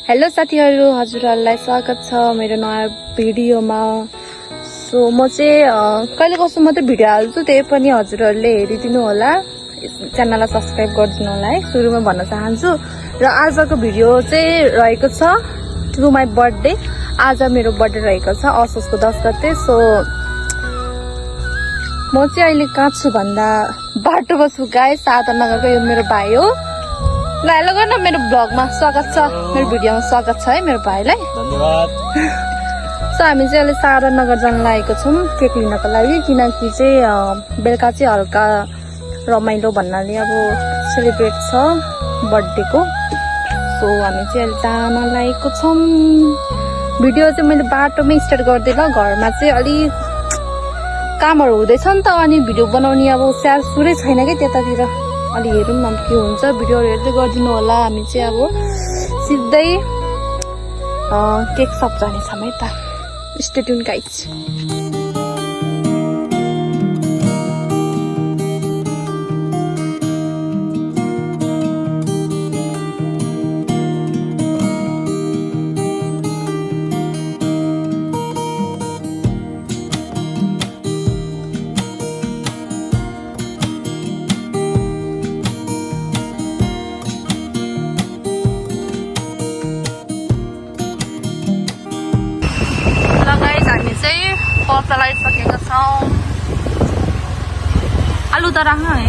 Hello साथीहरु, हजुरहरुलाई स्वागत छ मेरो नयाँ भिडियोमा। सो म चाहिँ कहिले कसो मात्रै भिडियो हाल्छु, त्यही पनि हजुरहरुले हेरिदिनु होला, च्यानललाई सब्स्क्राइब गरिदिनु होला है। सुरुमा भन्न चाहन्छु र आजको भिडियो चाहिँ रहेको छ टु माई बर्थडे। आज मेरो बर्थडे रहेको छ असोजको 10 गते। सो म चाहिँ अहिले कहाँ छु भन्दा बाटोमा छु गाइस। साधनगरको यो मेरो भाइ हो। ल हेलो गर्न, मेरो ब्लगमा स्वागत छ, मेरो भिडियोमा स्वागत छ है मेरो भाइलाई, धन्यवाद। सो हामी चाहिँ अहिले साधनगर जान लागेको छौँ केक लिनको लागि, किनकि चाहिँ बेलुका चाहिँ हल्का रमाइलो भन्नाले अब सेलिब्रेट छ बर्थडेको। सो हामी चाहिँ अहिले जान लागेको छौँ। भिडियो चाहिँ मैले बाटोमै स्टार्ट गर्दिनँ, घरमा चाहिँ अलिक कामहरू हुँदैछ नि त, अनि भिडियो बनाउने अब स्याहार सुरै छैन क्या त्यतातिर। अलि हेरौँ न के हुन्छ, भिडियोहरू हेर्दै गरिदिनु होला। हामी चाहिँ अब सिधै केक सप जानेछौँ है त। Stay tune guys. चलाइसकेका छौँ। आलु त राख्नु है,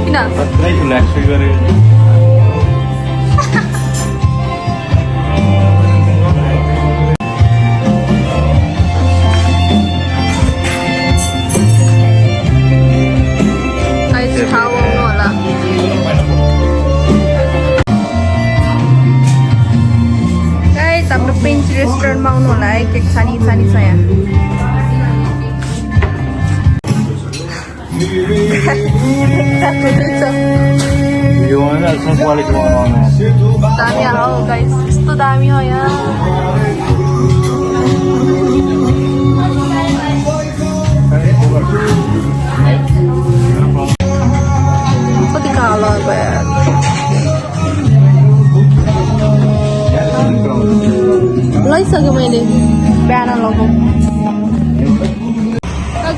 किन हाम्रो प्रिन्स रेस्टुरेन्टमा आउनु होला है। केक छानी छ यहाँ। दामी हो गाइस, यस्तो दामी हो यहाँ। कति कालो लगाइसकेँ मैले, बिहान लगाऊ।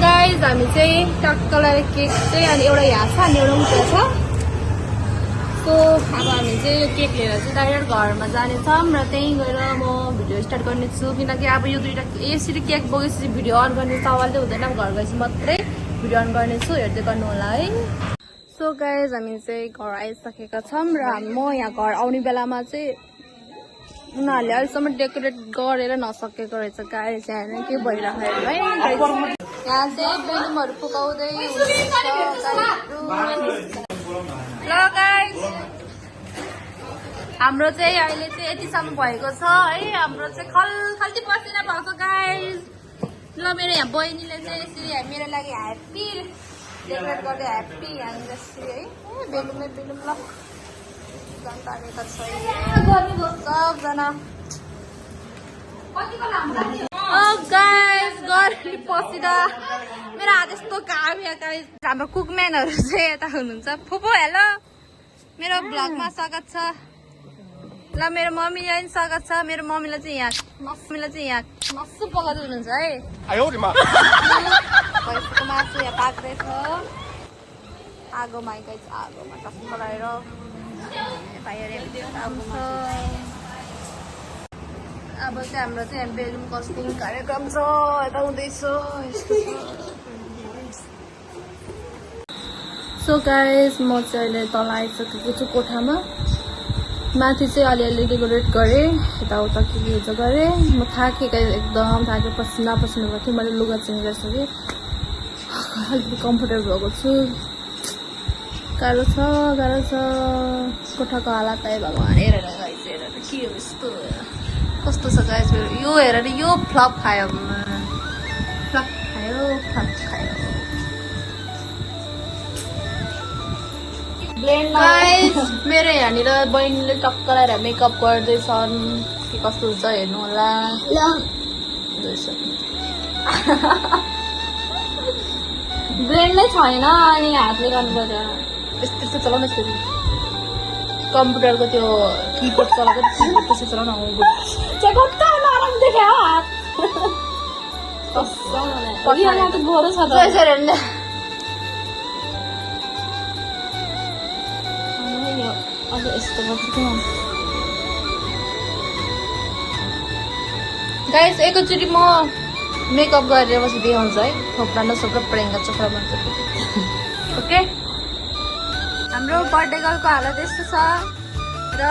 गाइस हामी चाहिँ टक्कलाई केक चाहिँ अनि एउटा यहाँ छ अनि एउटा उता छ। सो अब हामी चाहिँ यो केक लिएर चाहिँ डाइरेक्ट घरमा जानेछौँ र त्यहीँ गएर म भिडियो स्टार्ट गर्नेछु, किनकि अब यो दुईवटा यसरी केक बोकेपछि भिडियो अन गर्ने सवालले हुँदैन। घर गएपछि मात्रै भिडियो अन गर्नेछु, हेर्दै गर्नु होला है। सो गाइस हामी चाहिँ घर आइसकेका छौँ र म यहाँ घर आउने बेलामा चाहिँ उनीहरूले अहिलेसम्म डेकोरेट गरेर नसकेको रहेछ गाइस। यहाँ के भइरहेको है, यहाँ चाहिँ बेलुनहरू फुकाउँदै ल गाइस। हाम्रो चाहिँ अहिले चाहिँ यतिसम्म भएको छ है। हाम्रो चाहिँ खल्ती पसिना भएको छ गाइस। ल मेरो यहाँ बहिनीले चाहिँ यसरी मेरो लागि ह्याप्पी डेकोरेट गर्दै ह्याप्पी एनिभर्सरी है। बेलुन ल जनताका छ सबजना। गाइस गर्मी पसिना मेरो हात यस्तो काम्या गाइस। हाम्रो कुकम्यानहरू चाहिँ यता हुनुहुन्छ। फुपू हेलो, मेरो ब्लगमा स्वागत छ। ल मेरो मम्मीलाई पनि स्वागत छ। मेरो मम्मीलाई चाहिँ यहाँ नसु पकाउँदै हुनुहुन्छ है। भैँसीको मासु यहाँ पाक्दैछ आगोमा गाइस। आगोमा टक्क लगाएर अब चाहिँ हाम्रो चाहिँ बेलुन कस्टिङ कार्यक्रम छ, यता हुँदैछ। सो गाइस म चाहिँ अहिले तल आइसकेको छु कोठामा। माथि चाहिँ अलिअलि डेकोरेट गरेँ, यताउता के गरेँ। म थाकेँ एकदम थाकेँ, पसिना भएको थियो। मैले लुगा चेन्ज गरिसकेँ, अलिकति कम्फर्टेबल भएको छु। गाह्रो छ कोठाको हालत है भगवान। हेरेर गाइस, हेरेर के हो यस्तो। कस्तो छ गाइस मेरो यो हेरेर यो फ्लप खायो फ्लप खायो गाइस मेरो यहाँनिर बहिनीले टक्क लगाएर मेकअप गर्दैछन् के कस्तो हुन्छ हेर्नु होला ब्लेन्ड नै छैन अनि हातले गर्नु पर्छ यस्तो चलाउनु यसरी कम्प्युटरको त्यो किबोर्ड चलाएको त्यसै चलाउनु नरम देख्यो हात त गोरो छ त अब यस्तो गाइस एकैचोटि म मेकअप गरेर पछि देखाउँछ है थोप्रा नसोप्रा प्रेङ्गा चोप्रा भन्छ ओके हाम्रो बर्थडे गर्लको हालत यस्तो छ र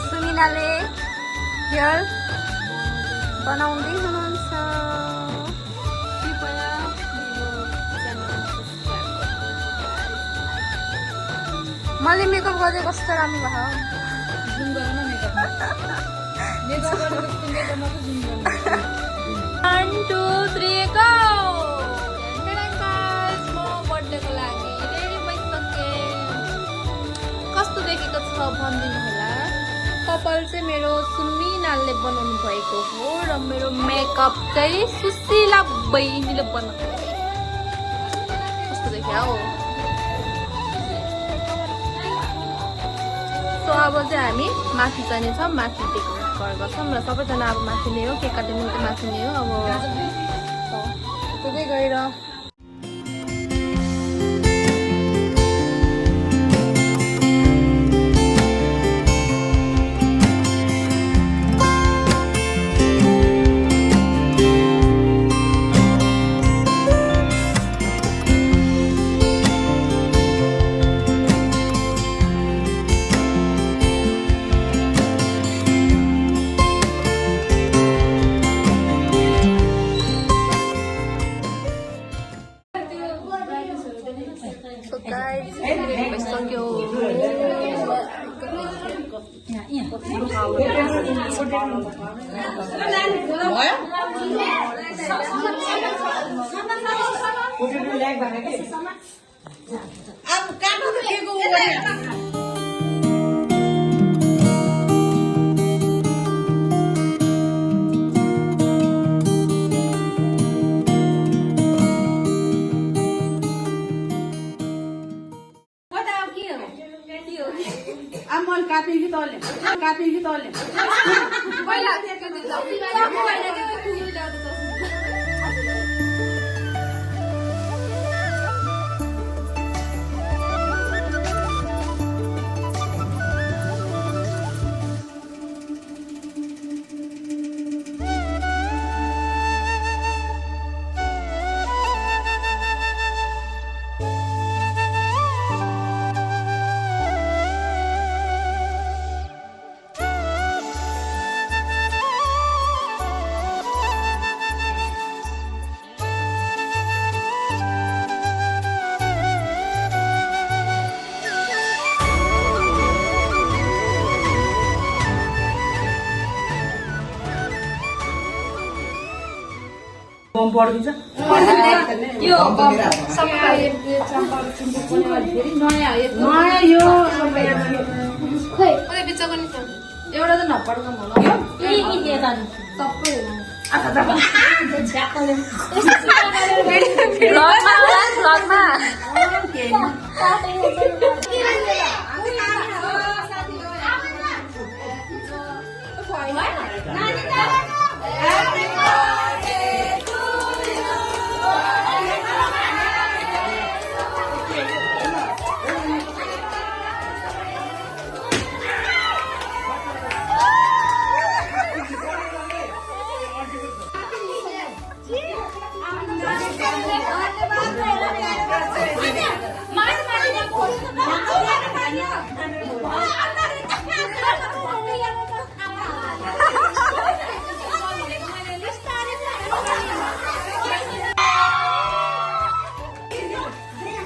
सुमिनाले हेयर बनाउँदै हुनुहुन्छ मैले मेकअप गर्दै कस्तो राम्रो भयो 1 2 3 गो म बर्थडेको लागि रेडी भइसकेँ कस्तो देखेको छ भनिदिनु होला कपाल चाहिँ मेरो सुमिनाले बनाउनु भएको हो र मेरो मेकअप चाहिँ सुशीला बहिनीले बनाएको कस्तो देख्यो हो सो अब चाहिँ हामी माथि जानेछ माथि डेकोरेट गर्छौँ र सबैजना अब माथि नै हो केक काट्ने त माथि नै हो अब त्यतै गएर यो एउटा त नपड्का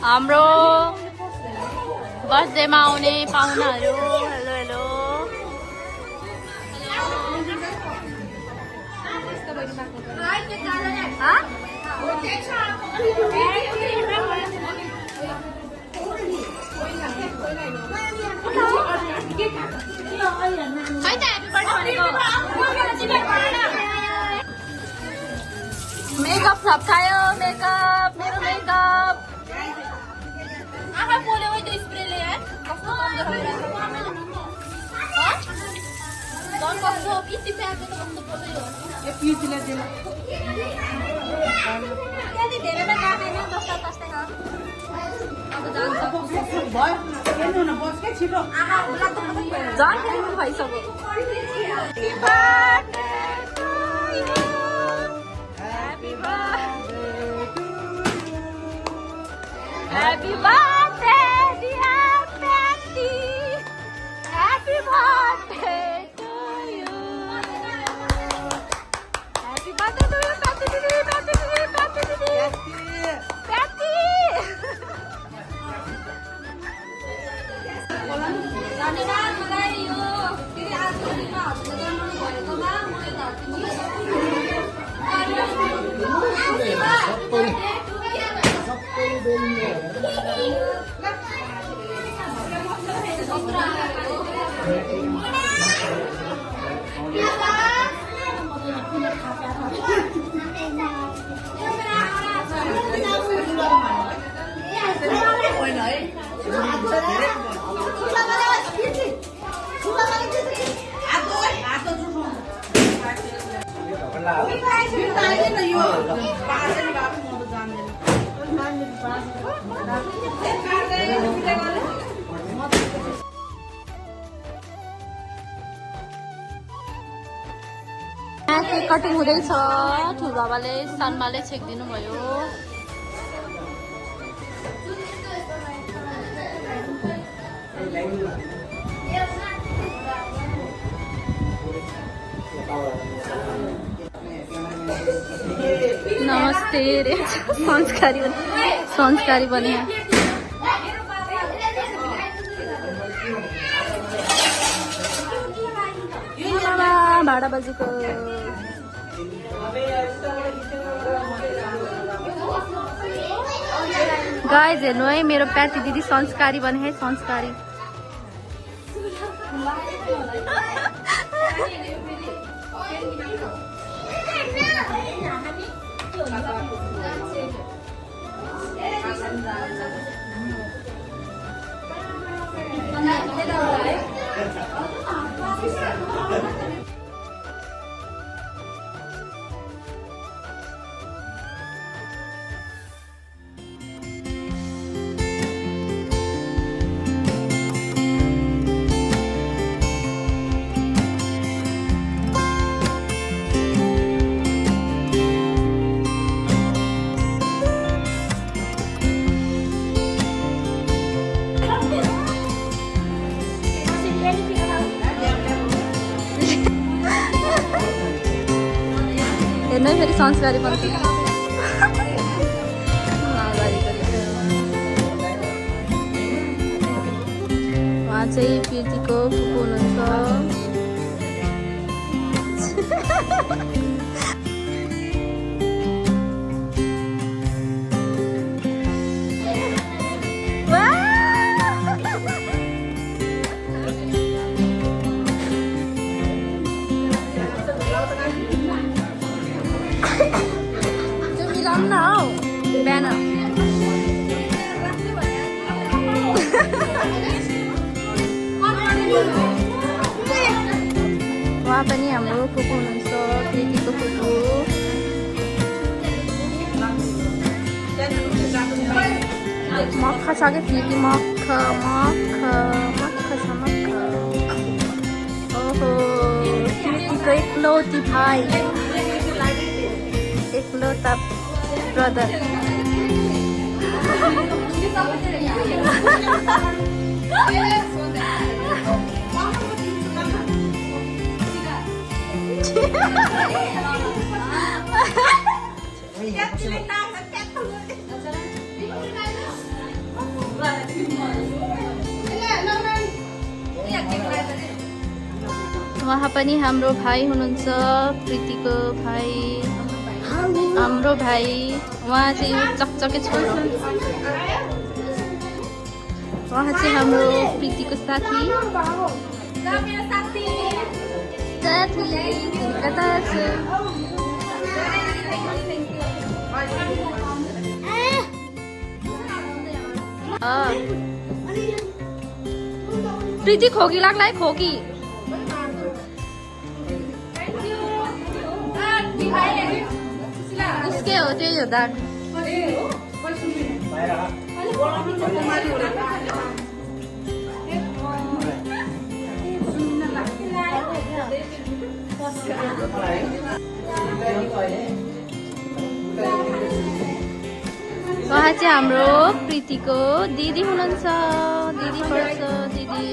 हाम्रो बर्थडेमा आउने पाहुनाहरू हेलो हेलो मेकअप सब खायो मेकअप मेरो मेकअप आँखा पोल्यो है त्यो स्प्रेले यार कस्तो झन् कस्तो पिटी प्याएको त कस्तो पोल्यो यो पिटीले दिनु त्यति धेरै त काटेन जस्ता तस्तै हो अब जान्छ भयो हेर्नु न बस्कै छिटो आमा होला त झन् खेल्नु भइसक्यो Happy birthday, dear Patty. Happy birthday to you. Happy birthday to you, Patty didi, Patty didi, Patty didi. Patty. Janina, मलाई यो फेरि आज दिनमा हजुरले जन्मनु भएकोमा म यो केक कटिङ हुँदैछ ठुलो बाबाले सानमाले छेकिदिनु भयो नमस्ते रे संस्कारी बने भाडा बजेको गाइज हेर्नु है मेरो प्याटी दिदी संस्कारी बने है संस्कारी हेर्नु फेरि संस्कारी बन्छ उहाँ चाहिँ पिर्तीको फुपू हुनुहुन्छ Banner. Wah, पनि हाम्रो फुपू हुनुहुन्छ प्रीतिको फुपू मक्खा छ कि प्रीति मक्खा छ मक्खा ओहो प्रीतिको एकलौती भाइ एकलौता ब्रदर उहाँ पनि हाम्रो भाइ हुनुहुन्छ, प्रीतिको भाइ, हाम्रो भाइ। उहाँ चाहिँ चकचके छोरो, उहाँ चाहिँ हाम्रो प्रीतिको साथी। कता छ? प्रीति खोकी लाग्ला है, खोकी। उसके हो, त्यही हो दाग। उहाँ चाहिँ हाम्रो प्रीतिको दिदी हुनुहुन्छ, दिदी पर्छ, दिदी।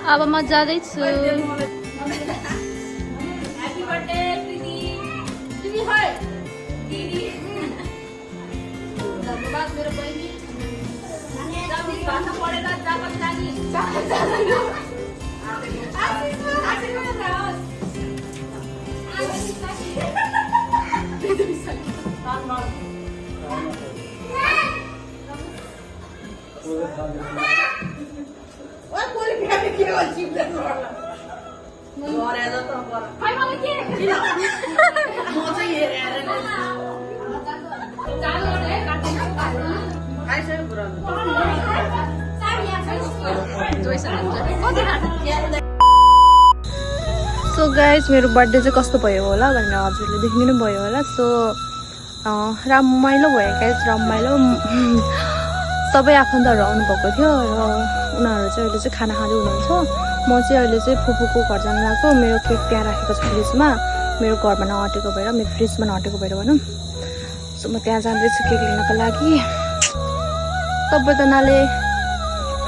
अब म जाँदैछु। सो गाइज मेरो बर्थडे चाहिँ कस्तो भयो होला भनेर हजुरले देख्नु नै भयो होला। सो रमाइलो भयो गाइज, रमाइलो। सबै आफन्तहरू आउनुभएको थियो र उनीहरू चाहिँ अहिले चाहिँ खाना खाँदै हुनुहुन्छ। म चाहिँ अहिले चाहिँ फुपूको घर जान लागेको। मेरो केक त्यहाँ राखेको छ फ्रिजमा, मेरो घरमा नअटेको भएर, मेरो फ्रिजमा नअटेको भएर भनौँ। सो म त्यहाँ जाँदैछु केक लिनको लागि। सबैजनाले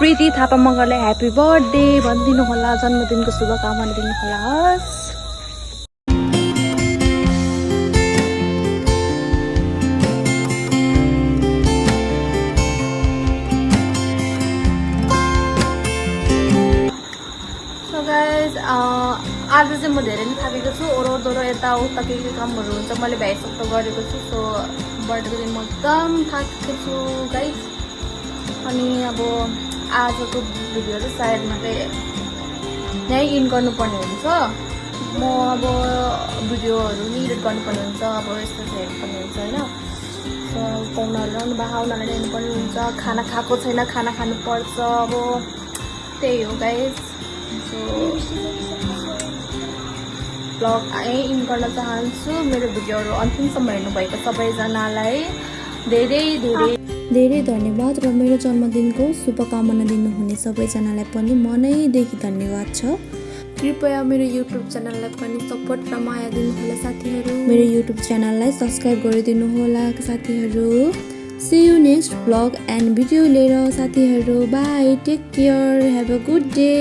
प्रीति थापा मगरलाई ह्याप्पी बर्थडे भनिदिनु होला, जन्मदिनको शुभकामना दिनु होला। हस् गाइज, आज चाहिँ म धेरै नै थाकेको छु। ओह्रो यताउता के के कामहरू हुन्छ, मैले भ्याइसक्दो गरेको छु। सो बर्थडेको दिन म एकदम थाकेको छु गाइज। अनि अब आजको भिडियो चाहिँ सायद मैले यहीँ इन गर्नुपर्ने हुन्छ। म अब भिडियोहरू नि एडिट गर्नुपर्ने हुन्छ, अब यस्तो हेर्नुपर्ने हुन्छ होइन। सो पाहुनाहरू आउनु भएको, उनीहरूलाई हेर्नुपर्ने हुन्छ। खाना खाएको छैन, खाना खानुपर्छ। अब त्यही हो गाइज। सो ब्लग यहीँ इन गर्न चाहन्छु। मेरो भिडियोहरू अन्तिमसम्म हेर्नुभएको सबैजनालाई धेरै धेरै धेरै धन्यवाद र मेरो जन्मदिनको शुभकामना दिनुहुने सबैजनालाई पनि मनैदेखि धन्यवाद छ। कृपया मेरो युट्युब च्यानललाई पनि सपोर्ट र माया दिनुहोला साथीहरू। मेरो युट्युब च्यानललाई सब्सक्राइब गरिदिनु होला साथीहरू। See you next vlog and video लिएर साथीहरू। Bye, take care, have a good day.